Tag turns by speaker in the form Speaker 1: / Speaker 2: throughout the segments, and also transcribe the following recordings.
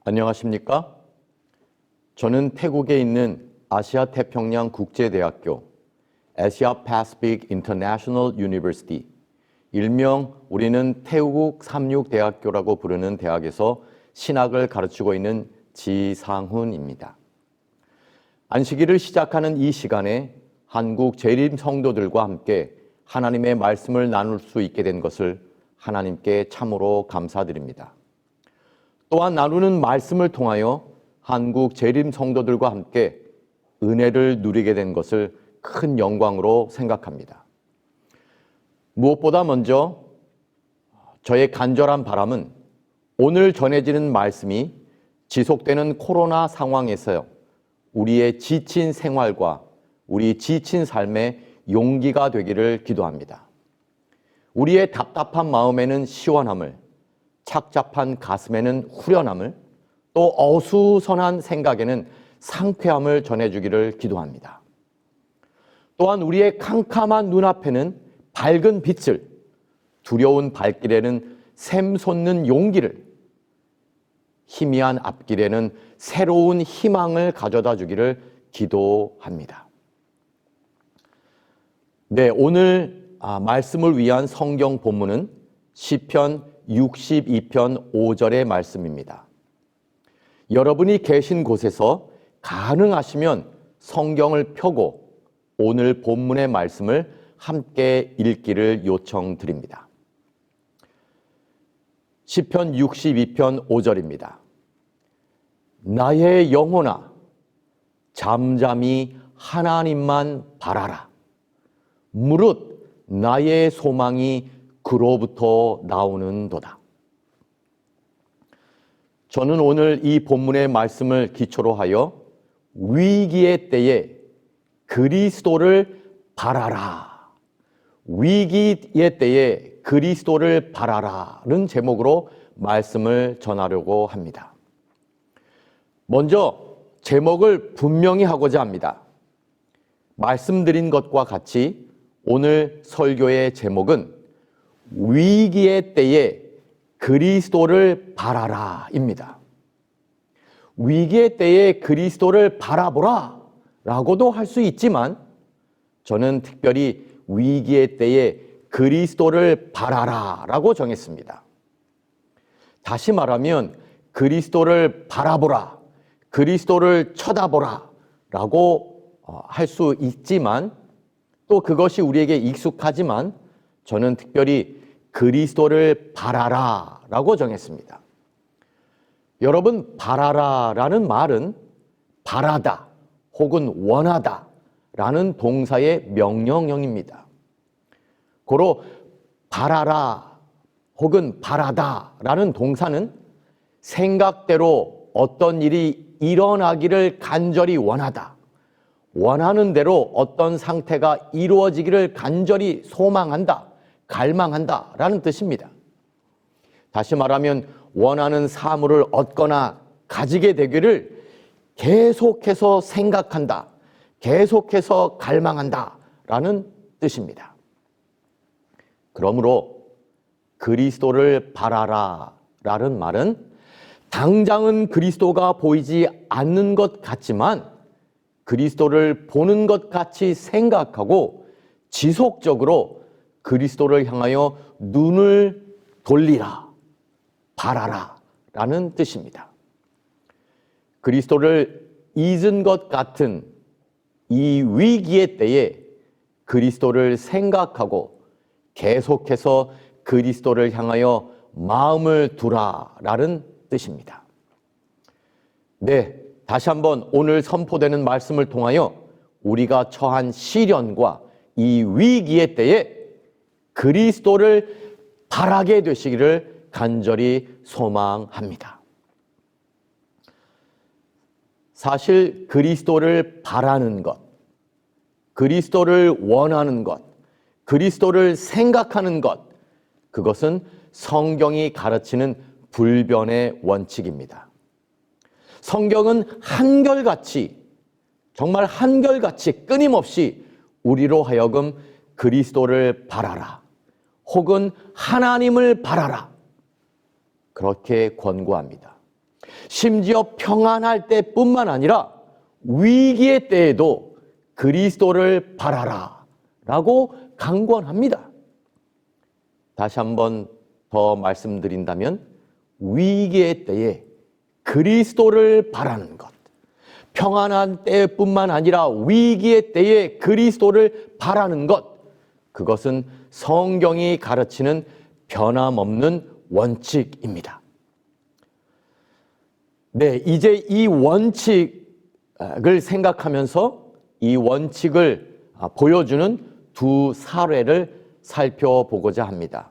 Speaker 1: 안녕하십니까? 저는 태국에 있는 아시아 태평양 국제대학교 Asia Pacific International University, 일명 우리는 태국 삼육대학교라고 부르는 대학에서 신학을 가르치고 있는 지상훈입니다. 안식일을 시작하는 이 시간에 한국 재림 성도들과 함께 하나님의 말씀을 나눌 수 있게 된 것을 하나님께 참으로 감사드립니다. 또한 나누는 말씀을 통하여 한국 재림 성도들과 함께 은혜를 누리게 된 것을 큰 영광으로 생각합니다. 무엇보다 먼저 저의 간절한 바람은 오늘 전해지는 말씀이 지속되는 코로나 상황에서 우리의 지친 생활과 우리 지친 삶에 용기가 되기를 기도합니다. 우리의 답답한 마음에는 시원함을, 착잡한 가슴에는 후련함을, 또 어수선한 생각에는 상쾌함을 전해주기를 기도합니다. 또한 우리의 캄캄한 눈앞에는 밝은 빛을, 두려운 발길에는 샘솟는 용기를, 희미한 앞길에는 새로운 희망을 가져다 주기를 기도합니다. 네, 오늘 말씀을 위한 성경 본문은 시편 62편 5절의 말씀입니다. 여러분이 계신 곳에서 가능하시면 성경을 펴고 오늘 본문의 말씀을 함께 읽기를 요청드립니다. 시편 62편 5절입니다. 나의 영혼아, 잠잠히 하나님만 바라라. 무릇 나의 소망이 그로부터 나오는도다. 저는 오늘 이 본문의 말씀을 기초로 하여 위기의 때에 그리스도를 바라라, 위기의 때에 그리스도를 바라라는 제목으로 말씀을 전하려고 합니다. 먼저 제목을 분명히 하고자 합니다. 말씀드린 것과 같이 오늘 설교의 제목은 위기의 때에 그리스도를 바라라입니다. 위기의 때에 그리스도를 바라보라 라고도 할 수 있지만 저는 특별히 위기의 때에 그리스도를 바라라 라고 정했습니다. 다시 말하면 그리스도를 바라보라, 그리스도를 쳐다보라 라고 할 수 있지만 또 그것이 우리에게 익숙하지만 저는 특별히 그리스도를 바라라 라고 정했습니다. 여러분, 바라라 라는 말은 바라다 혹은 원하다 라는 동사의 명령형입니다. 고로 바라라 혹은 바라다 라는 동사는 생각대로 어떤 일이 일어나기를 간절히 원하다, 원하는 대로 어떤 상태가 이루어지기를 간절히 소망한다, 갈망한다 라는 뜻입니다. 다시 말하면 원하는 사물을 얻거나 가지게 되기를 계속해서 생각한다, 계속해서 갈망한다 라는 뜻입니다. 그러므로 그리스도를 바라라 라는 말은 당장은 그리스도가 보이지 않는 것 같지만 그리스도를 보는 것 같이 생각하고 지속적으로 그리스도를 향하여 눈을 돌리라, 바라라 라는 뜻입니다. 그리스도를 잊은 것 같은 이 위기의 때에 그리스도를 생각하고 계속해서 그리스도를 향하여 마음을 두라 라는 뜻입니다. 네, 다시 한번 오늘 선포되는 말씀을 통하여 우리가 처한 시련과 이 위기의 때에 그리스도를 바라게 되시기를 간절히 소망합니다. 사실 그리스도를 바라는 것, 그리스도를 원하는 것, 그리스도를 생각하는 것, 그것은 성경이 가르치는 불변의 원칙입니다. 성경은 한결같이, 정말 한결같이 끊임없이 우리로 하여금 그리스도를 바라라, 혹은 하나님을 바라라, 그렇게 권고합니다. 심지어 평안할 때뿐만 아니라 위기의 때에도 그리스도를 바라라 라고 강권합니다. 다시 한번 더 말씀드린다면 위기의 때에 그리스도를 바라는 것, 평안한 때뿐만 아니라 위기의 때에 그리스도를 바라는 것, 그것은 성경이 가르치는 변함없는 원칙입니다. 네, 이제 이 원칙을 생각하면서 이 원칙을 보여주는 두 사례를 살펴보고자 합니다.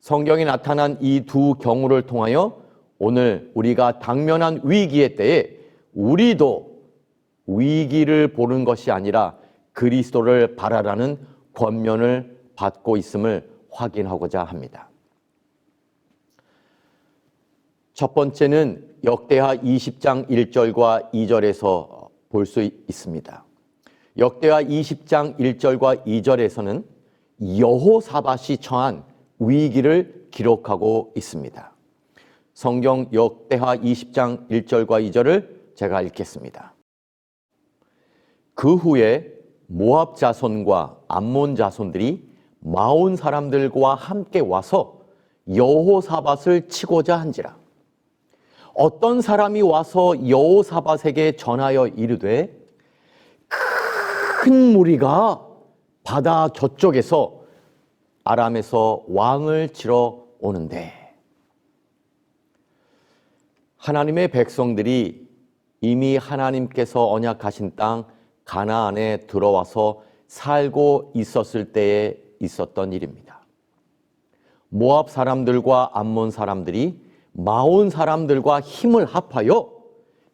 Speaker 1: 성경에 나타난 이 두 경우를 통하여 오늘 우리가 당면한 위기의 때에 우리도 위기를 보는 것이 아니라 그리스도를 바라라는 권면을 받고 있음을 확인하고자 합니다. 첫 번째는 역대하 20장 1절과 2절에서 볼 수 있습니다. 역대하 20장 1절과 2절에서는 여호사밧이 처한 위기를 기록하고 있습니다. 성경 역대하 20장 1절과 2절을 제가 읽겠습니다. 그 후에 모압 자손과 암몬 자손들이 마온 사람들과 함께 와서 여호사밧을 치고자 한지라. 어떤 사람이 와서 여호사밧에게 전하여 이르되 큰 무리가 바다 저쪽에서 아람에서 왕을 치러 오는데, 하나님의 백성들이 이미 하나님께서 언약하신 땅 가나안에 들어와서 살고 있었을 때에 있었던 일입니다. 모압 사람들과 암몬 사람들이 마온 사람들과 힘을 합하여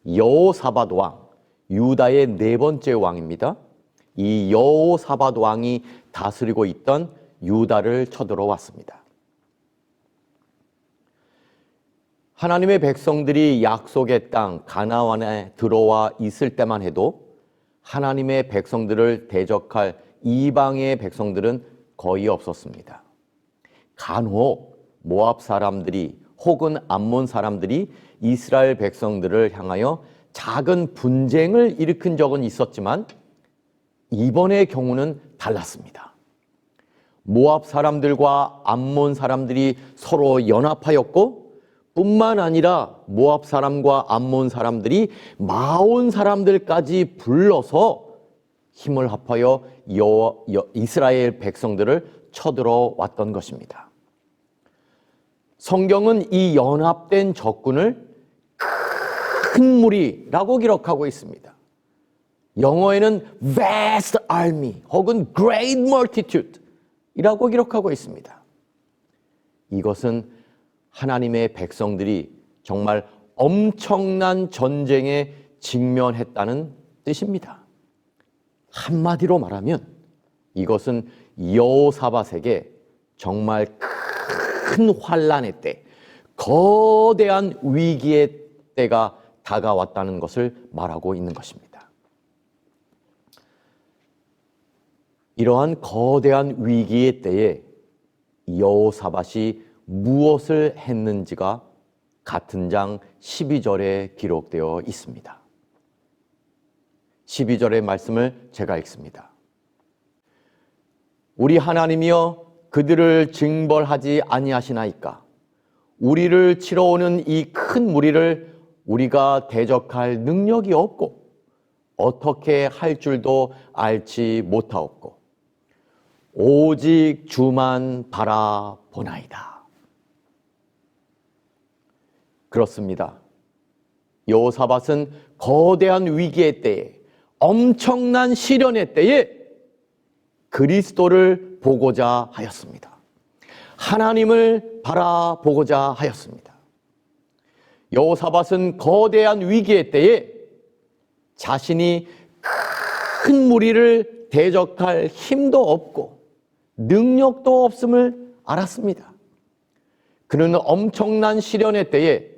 Speaker 1: 여호사밧 왕, 유다의 네 번째 왕입니다. 이 여호사밧 왕이 다스리고 있던 유다를 쳐들어왔습니다. 하나님의 백성들이 약속의 땅 가나안에 들어와 있을 때만 해도 하나님의 백성들을 대적할 이방의 백성들은 거의 없었습니다. 간혹 모압 사람들이 혹은 암몬 사람들이 이스라엘 백성들을 향하여 작은 분쟁을 일으킨 적은 있었지만 이번의 경우는 달랐습니다. 모압 사람들과 암몬 사람들이 서로 연합하였고, 뿐만 아니라 모압 사람과 암몬 사람들이 마온 사람들까지 불러서 힘을 합하여 이스라엘 백성들을 쳐들어왔던 것입니다. 성경은 이 연합된 적군을 큰 무리라고 기록하고 있습니다. 영어에는 vast army 혹은 great multitude 이라고 기록하고 있습니다. 이것은 하나님의 백성들이 정말 엄청난 전쟁에 직면했다는 뜻입니다. 한마디로 말하면 이것은 여호사밧에게 정말 큰 환란의 때, 거대한 위기의 때가 다가왔다는 것을 말하고 있는 것입니다. 이러한 거대한 위기의 때에 여호사밧이 무엇을 했는지가 같은 장 12절에 기록되어 있습니다. 12절의 말씀을 제가 읽습니다. 우리 하나님이여 그들을 징벌하지 아니하시나이까? 우리를 치러 오는 이 큰 무리를 우리가 대적할 능력이 없고 어떻게 할 줄도 알지 못하옵고 오직 주만 바라보나이다. 그렇습니다. 여호사밧은 거대한 위기의 때에, 엄청난 시련의 때에 그리스도를 보고자 하였습니다. 하나님을 바라보고자 하였습니다. 여호사밧은 거대한 위기의 때에 자신이 큰 무리를 대적할 힘도 없고 능력도 없음을 알았습니다. 그는 엄청난 시련의 때에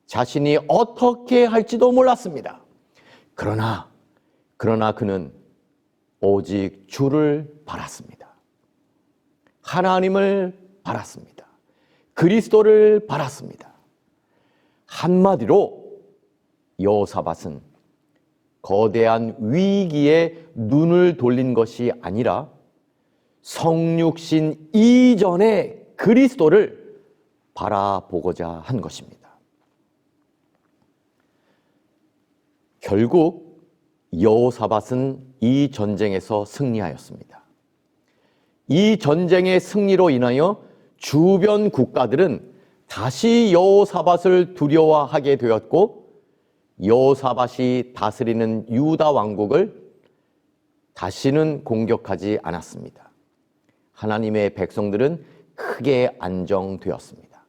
Speaker 1: 자신이 어떻게 할지도 몰랐습니다. 그러나 그는 오직 주를 바랐습니다. 하나님을 바랐습니다. 그리스도를 바랐습니다. 한마디로 여호사밧은 거대한 위기에 눈을 돌린 것이 아니라 성육신 이전의 그리스도를 바라보고자 한 것입니다. 결국 여호사밧은 이 전쟁에서 승리하였습니다. 이 전쟁의 승리로 인하여 주변 국가들은 다시 여호사밧을 두려워하게 되었고, 여호사밧이 다스리는 유다 왕국을 다시는 공격하지 않았습니다. 하나님의 백성들은 크게 안정되었습니다.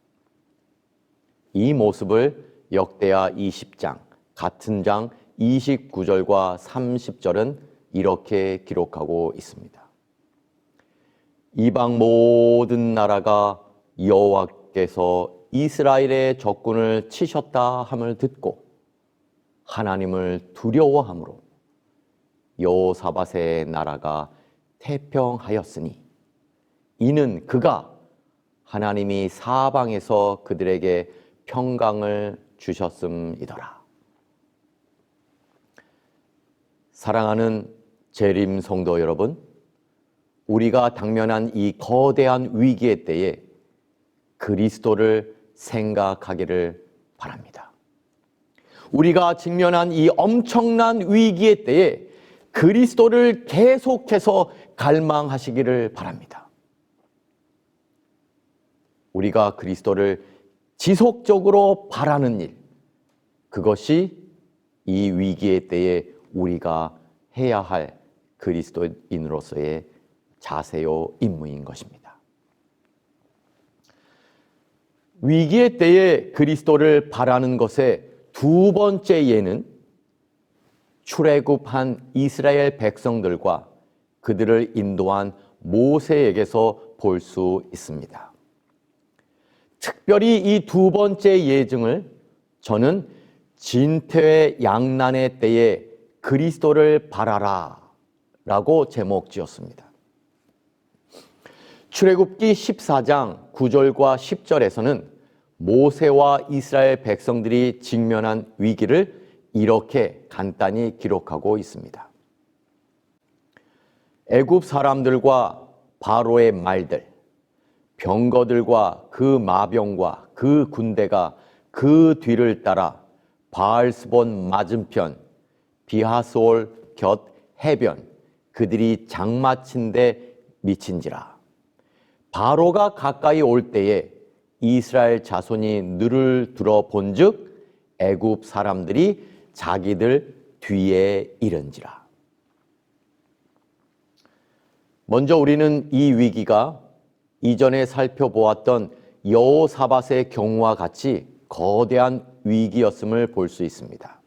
Speaker 1: 이 모습을 역대하 20장 같은 장 29절과 30절은 이렇게 기록하고 있습니다. 이방 모든 나라가 여호와께서 이스라엘의 적군을 치셨다 함을 듣고 하나님을 두려워함으로 여호사밧의 나라가 태평하였으니 이는 그가 하나님이 사방에서 그들에게 평강을 주셨음이더라. 사랑하는 재림 성도 여러분, 우리가 당면한 이 거대한 위기의 때에 그리스도를 생각하기를 바랍니다. 우리가 직면한 이 엄청난 위기의 때에 그리스도를 계속해서 갈망하시기를 바랍니다. 우리가 그리스도를 지속적으로 바라는 일, 그것이 이 위기의 때에 우리가 해야 할 그리스도인으로서의 자세요 임무인 것입니다. 위기의 때에 그리스도를 바라는 것의 두 번째 예는 출애굽한 이스라엘 백성들과 그들을 인도한 모세에게서 볼 수 있습니다. 특별히 이 두 번째 예증을 저는 진퇴 양난의 때에 그리스도를 바라라 라고 제목 지었습니다. 출애굽기 14장 9절과 10절에서는 모세와 이스라엘 백성들이 직면한 위기를 이렇게 간단히 기록하고 있습니다. 애굽 사람들과 바로의 말들, 병거들과 그 마병과 그 군대가 그 뒤를 따라 바알스본 맞은편 비하솔 곁 해변 그들이 장마친 데 미친지라. 바로가 가까이 올 때에 이스라엘 자손이 눈을 들어 본즉 애굽 사람들이 자기들 뒤에 이른지라. 먼저 우리는 이 위기가 이전에 살펴보았던 여호사밧의 경우와 같이 거대한 위기였음을 볼 수 있습니다.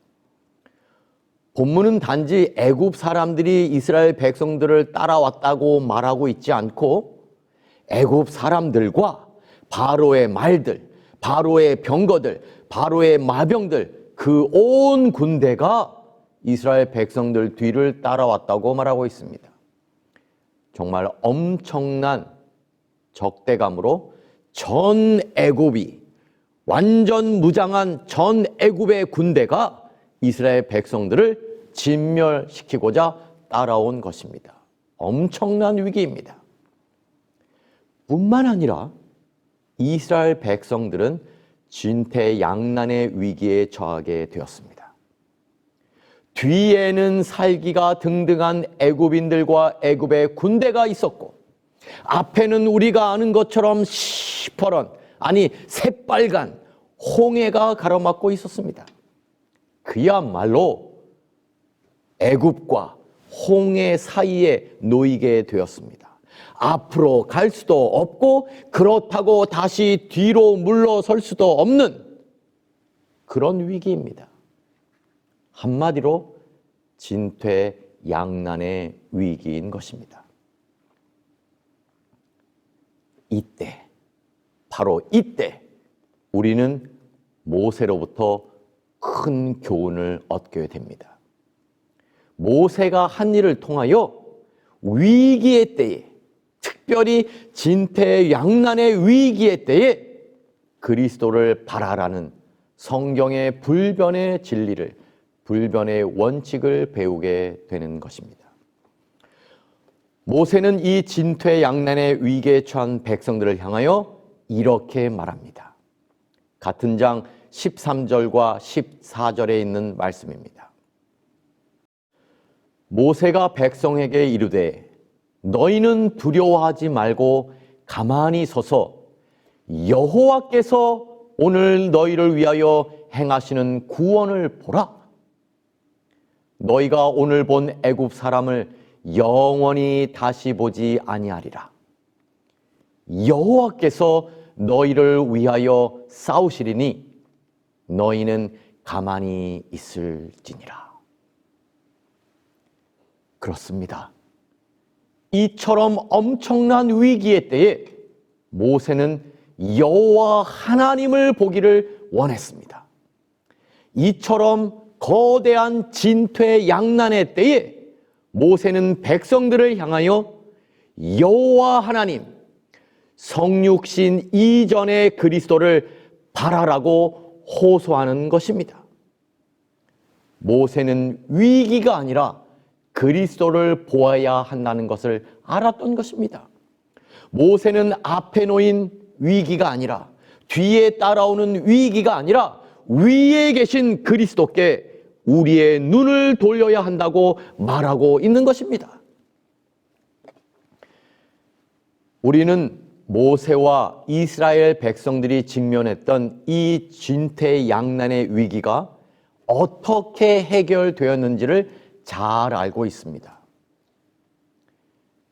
Speaker 1: 본문은 단지 애굽 사람들이 이스라엘 백성들을 따라왔다고 말하고 있지 않고 애굽 사람들과 바로의 말들, 바로의 병거들, 바로의 마병들, 그 온 군대가 이스라엘 백성들 뒤를 따라왔다고 말하고 있습니다. 정말 엄청난 적대감으로 전 애굽이, 완전 무장한 전 애굽의 군대가 이스라엘 백성들을 진멸시키고자 따라온 것입니다. 엄청난 위기입니다. 뿐만 아니라 이스라엘 백성들은 진퇴양난의 위기에 처하게 되었습니다. 뒤에는 살기가 등등한 애굽인들과 애굽의 군대가 있었고, 앞에는 우리가 아는 것처럼 시퍼런, 아니 새빨간 홍해가 가로막고 있었습니다. 그야말로 애굽과 홍해 사이에 놓이게 되었습니다. 앞으로 갈 수도 없고 그렇다고 다시 뒤로 물러설 수도 없는 그런 위기입니다. 한마디로 진퇴양난의 위기인 것입니다. 이때, 바로 이때 우리는 모세로부터 큰 교훈을 얻게 됩니다. 모세가 한 일을 통하여 위기의 때에, 특별히 진퇴양난의 위기의 때에 그리스도를 바라라는 성경의 불변의 진리를, 불변의 원칙을 배우게 되는 것입니다. 모세는 이 진퇴양난의 위기에 처한 백성들을 향하여 이렇게 말합니다. 같은 장 13절과 14절에 있는 말씀입니다. 모세가 백성에게 이르되 너희는 두려워하지 말고 가만히 서서 여호와께서 오늘 너희를 위하여 행하시는 구원을 보라. 너희가 오늘 본 애굽 사람을 영원히 다시 보지 아니하리라. 여호와께서 너희를 위하여 싸우시리니 너희는 가만히 있을지니라. 그렇습니다. 이처럼 엄청난 위기의 때에 모세는 여호와 하나님을 보기를 원했습니다. 이처럼 거대한 진퇴양난의 때에 모세는 백성들을 향하여 여호와 하나님, 성육신 이전의 그리스도를 바라라고 호소하는 것입니다. 모세는 위기가 아니라 그리스도를 보아야 한다는 것을 알았던 것입니다. 모세는 앞에 놓인 위기가 아니라, 뒤에 따라오는 위기가 아니라 위에 계신 그리스도께 우리의 눈을 돌려야 한다고 말하고 있는 것입니다. 우리는 모세와 이스라엘 백성들이 직면했던 이 진퇴양난의 위기가 어떻게 해결되었는지를 잘 알고 있습니다.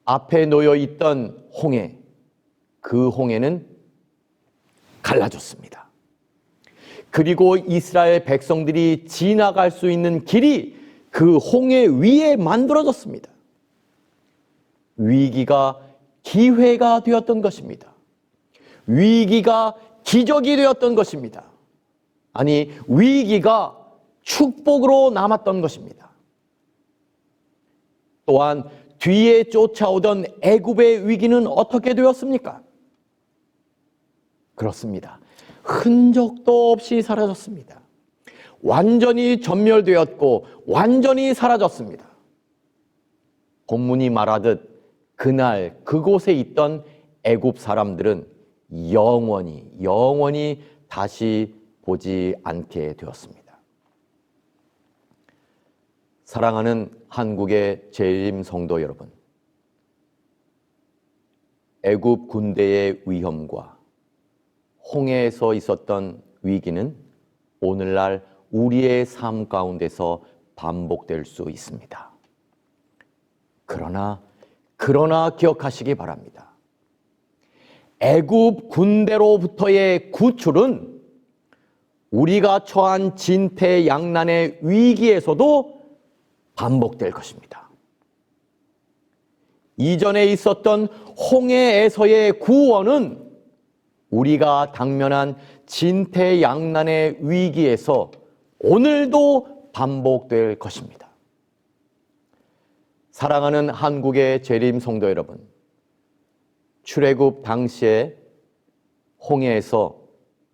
Speaker 1: 앞에 놓여 있던 홍해, 그 홍해는 갈라졌습니다. 그리고 이스라엘 백성들이 지나갈 수 있는 길이 그 홍해 위에 만들어졌습니다. 위기가 기회가 되었던 것입니다. 위기가 기적이 되었던 것입니다. 아니, 위기가 축복으로 남았던 것입니다. 또한 뒤에 쫓아오던 애굽의 위기는 어떻게 되었습니까? 그렇습니다. 흔적도 없이 사라졌습니다. 완전히 전멸되었고 완전히 사라졌습니다. 본문이 말하듯 그날 그곳에 있던 애굽 사람들은 영원히 다시 보지 않게 되었습니다. 사랑하는 한국의 재림 성도 여러분, 애굽 군대의 위험과 홍해에서 있었던 위기는 오늘날 우리의 삶 가운데서 반복될 수 있습니다. 그러나 기억하시기 바랍니다. 애굽 군대로부터의 구출은 우리가 처한 진퇴양난의 위기에서도 반복될 것입니다. 이전에 있었던 홍해에서의 구원은 우리가 당면한 진퇴양난의 위기에서 오늘도 반복될 것입니다. 사랑하는 한국의 재림 성도 여러분, 출애굽 당시에 홍해에서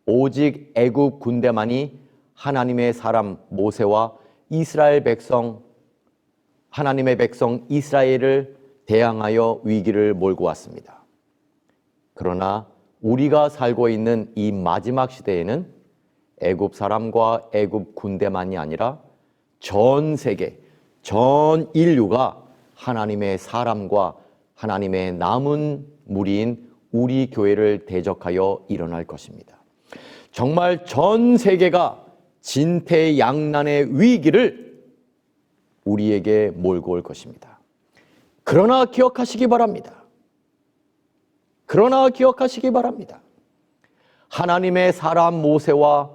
Speaker 1: 오직 애굽 군대만이 하나님의 사람 모세와 이스라엘 백성, 하나님의 백성 이스라엘을 대항하여 위기를 몰고 왔습니다. 그러나 우리가 살고 있는 이 마지막 시대에는 애굽 사람과 애굽 군대만이 아니라 전 세계, 전 인류가 하나님의 사람과 하나님의 남은 무리인 우리 교회를 대적하여 일어날 것입니다. 정말 전 세계가 진퇴양난의 위기를 우리에게 몰고 올 것입니다. 그러나 기억하시기 바랍니다. 하나님의 사람 모세와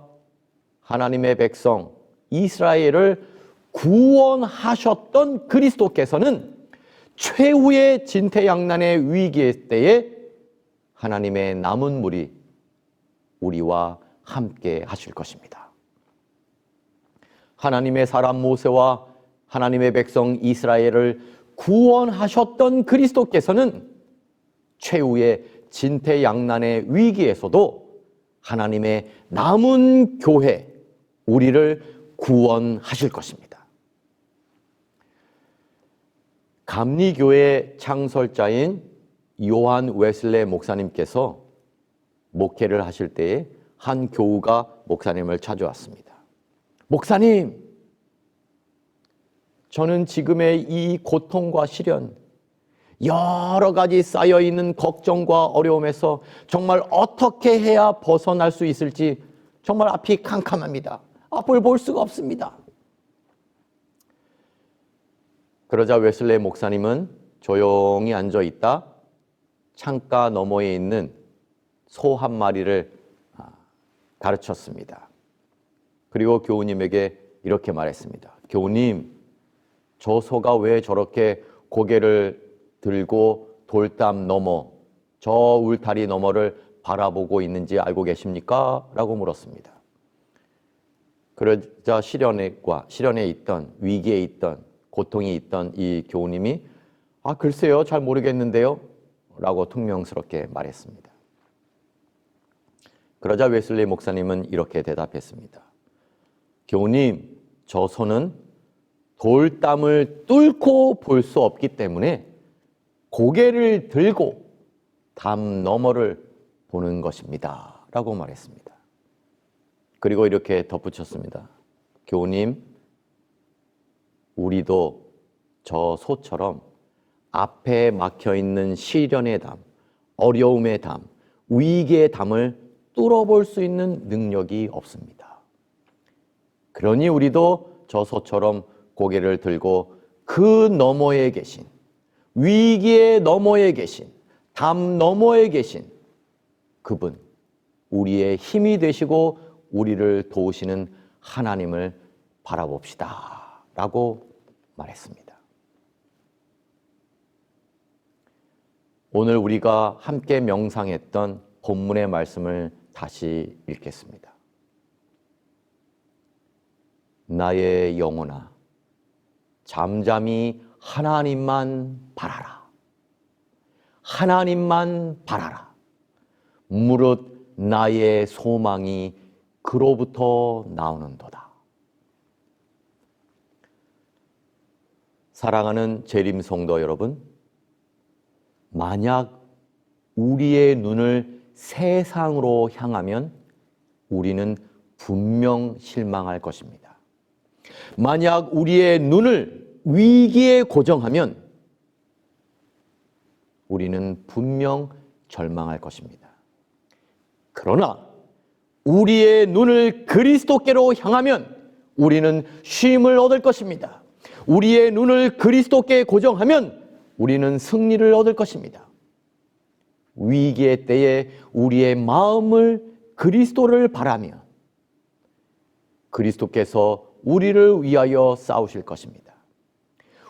Speaker 1: 하나님의 백성 이스라엘을 구원하셨던 그리스도께서는 최후의 진퇴양난의 위기의 때에 하나님의 남은 무리 우리와 함께 하실 것입니다. 하나님의 사람 모세와 하나님의 백성 이스라엘을 구원하셨던 그리스도께서는 최후의 진퇴양난의 위기에서도 하나님의 남은 교회, 우리를 구원하실 것입니다. 감리교회 창설자인 요한 웨슬레 목사님께서 목회를 하실 때에 한 교우가 목사님을 찾아왔습니다. 목사님, 저는 지금의 이 고통과 시련, 여러 가지 쌓여있는 걱정과 어려움에서 정말 어떻게 해야 벗어날 수 있을지 정말 앞이 캄캄합니다. 앞을 볼 수가 없습니다. 그러자 웨슬레 목사님은 조용히 앉아 있다 창가 너머에 있는 소 한 마리를 가르쳤습니다. 그리고 교우님에게 이렇게 말했습니다. 교우님, 저 소가 왜 저렇게 고개를 들고 돌담 너머, 저 울타리 너머를 바라보고 있는지 알고 계십니까? 라고 물었습니다. 그러자 시련에 있던, 위기에 있던, 고통이 있던 이 교우님이 글쎄요, 잘 모르겠는데요? 라고 퉁명스럽게 말했습니다. 그러자 웨슬리 목사님은 이렇게 대답했습니다. 교우님, 저 소는 돌담을 뚫고 볼 수 없기 때문에 고개를 들고 담 너머를 보는 것입니다. 라고 말했습니다. 그리고 이렇게 덧붙였습니다. 교우님, 우리도 저 소처럼 앞에 막혀있는 시련의 담, 어려움의 담, 위기의 담을 뚫어볼 수 있는 능력이 없습니다. 그러니 우리도 저 소처럼 고개를 들고 그 너머에 계신, 위기의 너머에 계신, 담 너머에 계신 그분, 우리의 힘이 되시고 우리를 도우시는 하나님을 바라봅시다. 라고 말했습니다. 오늘 우리가 함께 명상했던 본문의 말씀을 다시 읽겠습니다. 나의 영혼아, 잠잠히 하나님만 바라라. 하나님만 바라라. 무릇 나의 소망이 그로부터 나오는도다. 사랑하는 재림 성도 여러분, 만약 우리의 눈을 세상으로 향하면 우리는 분명 실망할 것입니다. 만약 우리의 눈을 위기에 고정하면 우리는 분명 절망할 것입니다. 그러나 우리의 눈을 그리스도께로 향하면 우리는 쉼을 얻을 것입니다. 우리의 눈을 그리스도께 고정하면 우리는 승리를 얻을 것입니다. 위기의 때에 우리의 마음을 그리스도를 바라며 그리스도께서 우리를 위하여 싸우실 것입니다.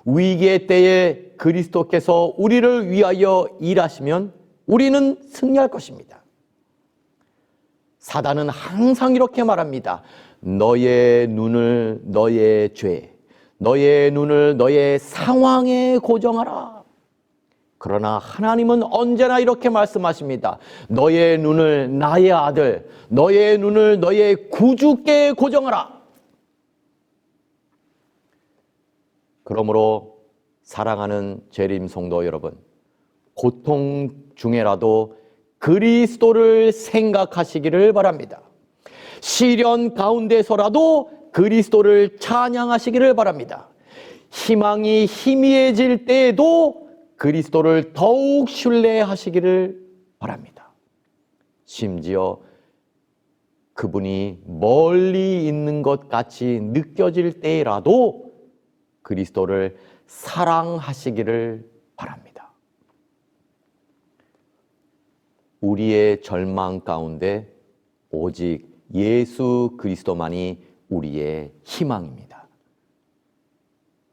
Speaker 1: 위기의 때에 그리스도께서 우리를 위하여 일하시면 우리는 승리할 것입니다. 사단은 항상 이렇게 말합니다. 너의 눈을 너의 죄, 너의 눈을 너의 상황에 고정하라. 그러나 하나님은 언제나 이렇게 말씀하십니다. 너의 눈을 나의 아들, 너의 눈을 너의 구주께 고정하라. 그러므로 사랑하는 재림 성도 여러분, 고통 중에라도 그리스도를 생각하시기를 바랍니다. 시련 가운데서라도 그리스도를 찬양하시기를 바랍니다. 희망이 희미해질 때에도 그리스도를 더욱 신뢰하시기를 바랍니다. 심지어 그분이 멀리 있는 것 같이 느껴질 때라도 그리스도를 사랑하시기를 바랍니다. 우리의 절망 가운데 오직 예수 그리스도만이 우리의 희망입니다.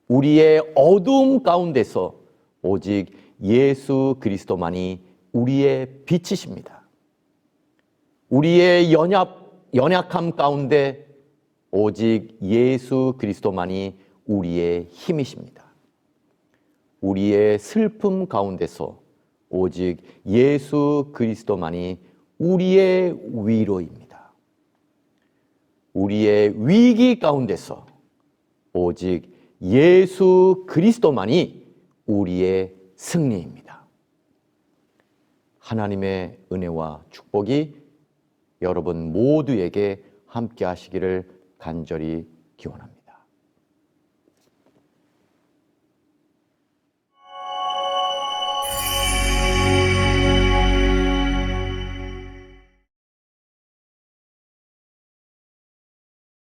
Speaker 1: 우리의 어두움 가운데서 오직 예수 그리스도만이 우리의 빛이십니다. 우리의 연약함 가운데 오직 예수 그리스도만이 우리의 힘이십니다. 우리의 슬픔 가운데서 오직 예수 그리스도만이 우리의 위로입니다. 우리의 위기 가운데서 오직 예수 그리스도만이 우리의 승리입니다. 하나님의 은혜와 축복이 여러분 모두에게 함께 하시기를 간절히 기원합니다.